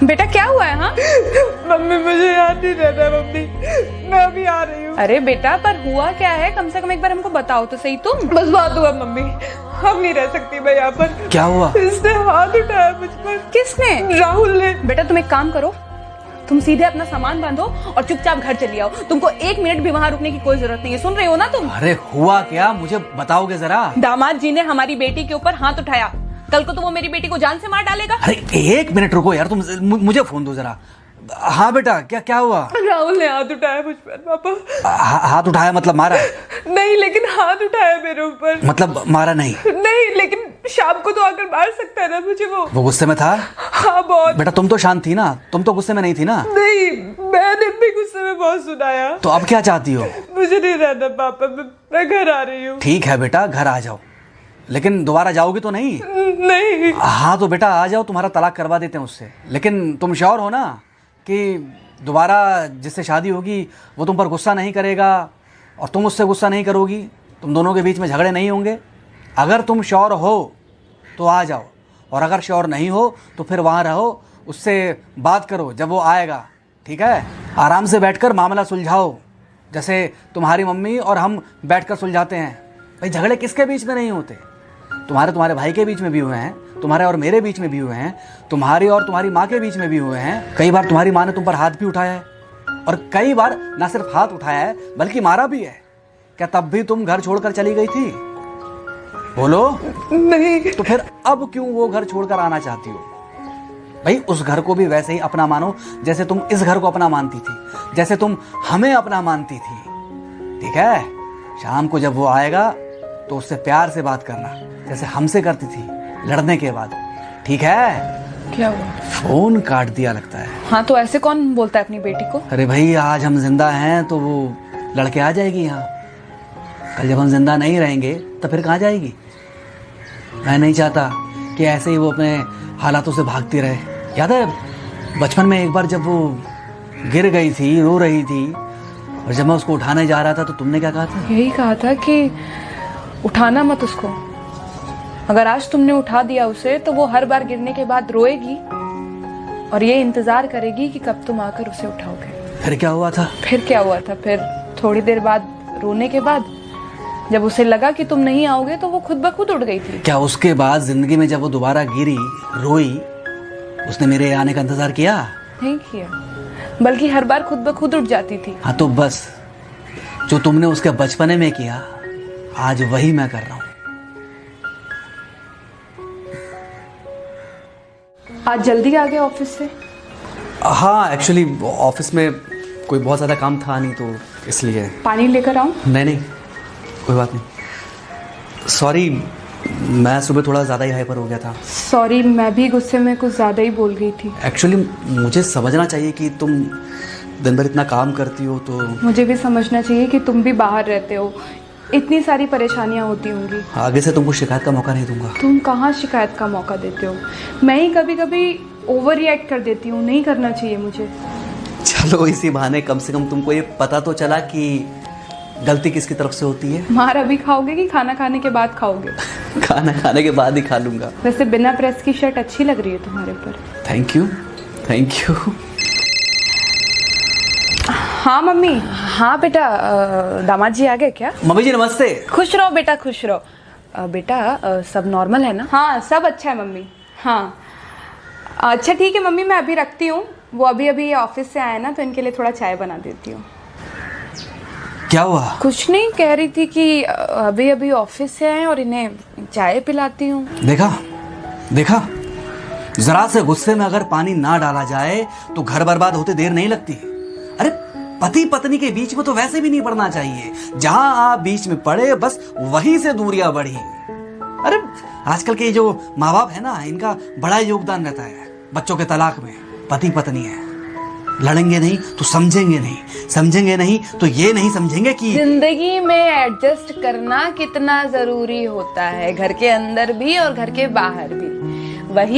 बेटा क्या हुआ है? हाँ मम्मी मुझे याद नहीं रहता मम्मी, मैं अभी आ रही हूँ। अरे बेटा पर हुआ क्या है, कम से कम एक बार हमको बताओ तो सही तुम। बस बात हुआ मम्मी, हम नहीं रह सकती मैं यहाँ पर। क्या हुआ? इसने हाथ उठाया मुझ पर। किसने? राहुल ने। बेटा तुम एक काम करो, तुम सीधे अपना सामान बांधो और चुपचाप घर चली आओ। तुमको 1 मिनट भी वहाँ रुकने की कोई जरूरत नहीं है, सुन रहे हो ना तुम? अरे हुआ क्या, मुझे बताओगे जरा। दामाद जी ने हमारी बेटी के ऊपर हाथ उठाया, कल को तो वो मेरी बेटी को जान से मार डालेगा। अरे 1 मिनट रुको यार, तुम मुझे फोन दो जरा। हाँ बेटा, क्या क्या हुआ? राहुल ने हाथ उठाया मुझ पर पापा। हाथ उठाया मतलब मारा? नहीं लेकिन हाथ उठाया मेरे ऊपर। मतलब मारा नहीं? नहीं लेकिन शाम को तो आकर मार सकता है ना मुझे वो गुस्से में था? हाँ बहुत। बेटा तुम तो शांत थी ना, तुम तो गुस्से में नहीं थी ना? नहीं मैंने भी गुस्से में बहुत सुनाया। तो अब क्या चाहती हो? मुझे नहीं रहना पापा, मैं घर आ रही हूँ। ठीक है बेटा, घर आ जाओ, लेकिन दोबारा जाओगी तो नहीं? नहीं। हाँ तो बेटा आ जाओ, तुम्हारा तलाक करवा देते हैं उससे। लेकिन तुम श्योर हो ना कि दोबारा जिससे शादी होगी वो तुम पर गुस्सा नहीं करेगा और तुम उससे गुस्सा नहीं करोगी, तुम दोनों के बीच में झगड़े नहीं होंगे? अगर तुम श्योर हो तो आ जाओ, और अगर श्योर नहीं हो तो फिर वहाँ रहो, उससे बात करो जब वो आएगा, ठीक है? आराम से बैठकर मामला सुलझाओ, जैसे तुम्हारी मम्मी और हम बैठकर सुलझाते हैं। भाई झगड़े किसके बीच में नहीं होते? तुम्हारे भाई के बीच में भी हुए हैं, तुम्हारे और मेरे बीच में भी हुए हैं, तुम्हारी और तुम्हारी माँ के बीच में भी हुए हैं। कई बार तुम्हारी माँ ने तुम पर हाथ भी उठाया है, और कई बार ना सिर्फ हाथ उठाया है बल्कि मारा भी है। क्या तब भी तुम घर छोड़कर चली गई थी? बोलो। नहीं। तो फिर अब क्यों वो घर छोड़कर आना चाहती हो? भाई उस घर को भी वैसे ही अपना मानो जैसे तुम इस घर को अपना मानती थी, जैसे तुम हमें अपना मानती थी, ठीक है? शाम को जब वो आएगा तो उससे प्यार से बात करना, जैसे हमसे करती थी लड़ने के बाद, ठीक है? क्या हुआ? फोन काट दिया लगता है। हाँ तो ऐसे कौन बोलता है अपनी बेटी को? अरे भाई आज हम जिंदा हैं तो वो लड़के आ जाएगी यहाँ, कल जब हम जिंदा नहीं रहेंगे तो फिर कहाँ जाएगी? मैं नहीं चाहता कि ऐसे ही वो अपने हालातों से भागती रहे। याद है बचपन में एक बार जब वो गिर गई थी, रो रही थी, और जब मैं उसको उठाने जा रहा था तो तुमने क्या कहा था? यही कहा था कि उठाना मत उसको, अगर आज तुमने उठा दिया उसे तो वो हर बार गिरने के बाद रोएगी और ये इंतजार करेगी कि कब तुम आकर उसे उठाओगे। फिर क्या हुआ था? फिर क्या हुआ था? फिर थोड़ी देर बाद रोने के बाद जब उसे लगा कि तुम नहीं आओगे तो वो खुद ब खुद उठ गई थी। क्या उसके बाद जिंदगी में जब वो दोबारा गिरी, रोई, उसने मेरे आने का इंतजार किया? नहीं किया, बल्कि हर बार खुद ब खुद उठ जाती थी। हाँ तो बस जो तुमने उसके बचपने में किया आज वही मैं कर रहा हूँ। आज जल्दी आ गए ऑफिस से? हाँ एक्चुअली ऑफिस में कोई बहुत ज़्यादा काम था नहीं तो इसलिए। पानी लेकर आऊं? नहीं कोई बात नहीं, सॉरी मैं सुबह थोड़ा ज़्यादा ही हाइपर हो गया था। सॉरी, मैं भी गुस्से में कुछ ज़्यादा ही बोल गई थी। एक्चुअली मुझे समझना चाहिए कि तुम दिन भर इतना काम करती हो तो। मुझे भी समझना चाहिए कि तुम भी बाहर रहते हो, इतनी सारी परेशानियां होती होंगी। आगे से तुमको शिकायत का मौका नहीं दूंगा। तुम कहाँ शिकायत का मौका देते हो? मैं ही कभी कभी ओवर रिएक्ट कर देती हूँ, नहीं करना चाहिए मुझे। चलो इसी बहाने कम से कम तुमको ये पता तो चला कि गलती किसकी तरफ से होती है। मार अभी खाओगे कि खाना खाने के बाद खाओगे? खाना खाने के बाद ही खा लूंगा। वैसे बिना प्रेस की शर्ट अच्छी लग रही है तुम्हारे ऊपर। Thank you. हाँ मम्मी। हाँ बेटा, दामाद जी आ गए क्या? मम्मी जी नमस्ते। खुश रहो बेटा, खुश रहो। बेटा सब नॉर्मल है ना? हाँ सब अच्छा है मम्मी। हाँ अच्छा ठीक है मम्मी, मैं अभी रखती हूँ, वो अभी ऑफिस से आए ना तो इनके लिए थोड़ा चाय बना देती हूँ। क्या हुआ? कुछ नहीं, कह रही थी कि अभी ऑफिस से आए और इन्हें चाय पिलाती हूँ। देखा जरा से गुस्से में अगर पानी ना डाला जाए तो घर बर्बाद होते देर नहीं लगती। अरे पति पत्नी के बीच में तो वैसे भी नहीं पड़ना चाहिए, जहां आप बीच में पड़े बस वहीं से दूरियां बढ़ी। अरे आजकल के जो माँ बाप है ना, इनका बड़ा योगदान रहता है बच्चों के तलाक में। पति पत्नी है, लड़ेंगे नहीं तो समझेंगे नहीं, समझेंगे नहीं तो ये नहीं समझेंगे कि जिंदगी में एडजस्ट करना कितना जरूरी होता है, घर के अंदर भी और घर के बाहर भी।